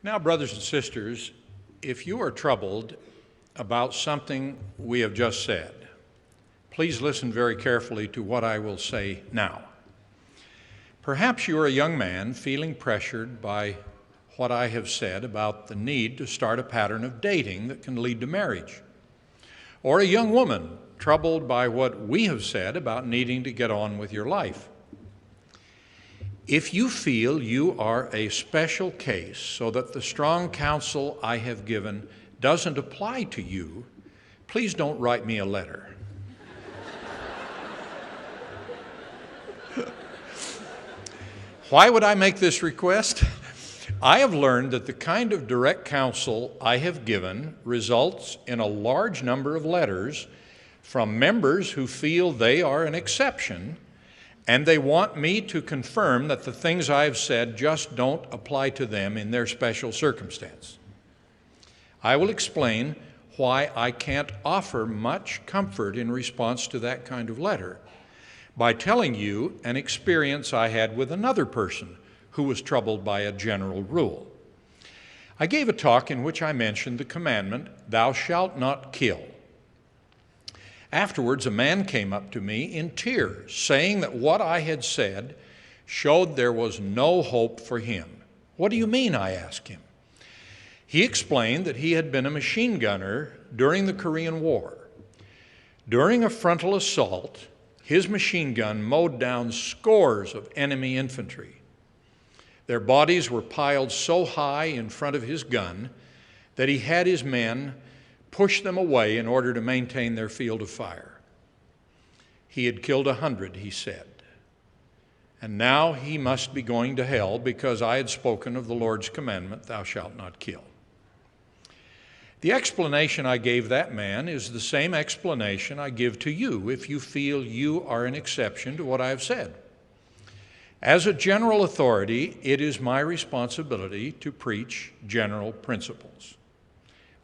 Now, brothers and sisters, if you are troubled about something we have just said, please listen very carefully to what I will say now. Perhaps you are a young man feeling pressured by what I have said about the need to start a pattern of dating that can lead to marriage. Or a young woman troubled by what we have said about needing to get on with your life. If you feel you are a special case so that the strong counsel I have given doesn't apply to you, please don't write me a letter. Why would I make this request? I have learned that the kind of direct counsel I have given results in a large number of letters from members who feel they are an exception, and they want me to confirm that the things I have said just don't apply to them in their special circumstance. I will explain why I can't offer much comfort in response to that kind of letter by telling you an experience I had with another person who was troubled by a general rule. I gave a talk in which I mentioned the commandment, "Thou shalt not kill." Afterwards, a man came up to me in tears, saying that what I had said showed there was no hope for him. "What do you mean?" I asked him. He explained that he had been a machine gunner during the Korean War. During a frontal assault, his machine gun mowed down scores of enemy infantry. Their bodies were piled so high in front of his gun that he had his men push them away in order to maintain their field of fire. He had killed 100, he said, and now he must be going to hell because I had spoken of the Lord's commandment, "Thou shalt not kill." The explanation I gave that man is the same explanation I give to you if you feel you are an exception to what I have said. As a general authority, it is my responsibility to preach general principles.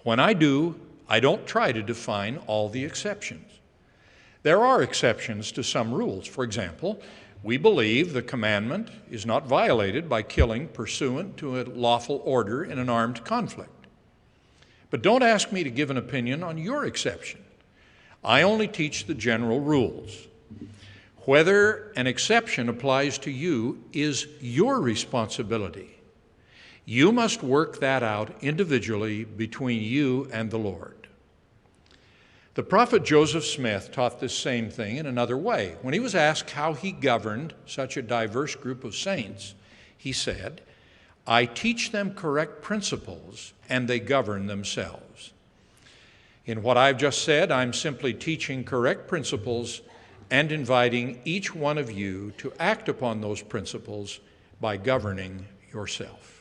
When I do, I don't try to define all the exceptions. There are exceptions to some rules. For example, we believe the commandment is not violated by killing pursuant to a lawful order in an armed conflict. But don't ask me to give an opinion on your exception. I only teach the general rules. Whether an exception applies to you is your responsibility. You must work that out individually between you and the Lord. The prophet Joseph Smith taught this same thing in another way. When he was asked how he governed such a diverse group of saints, he said, "I teach them correct principles, and they govern themselves." In what I've just said, I'm simply teaching correct principles and inviting each one of you to act upon those principles by governing yourself.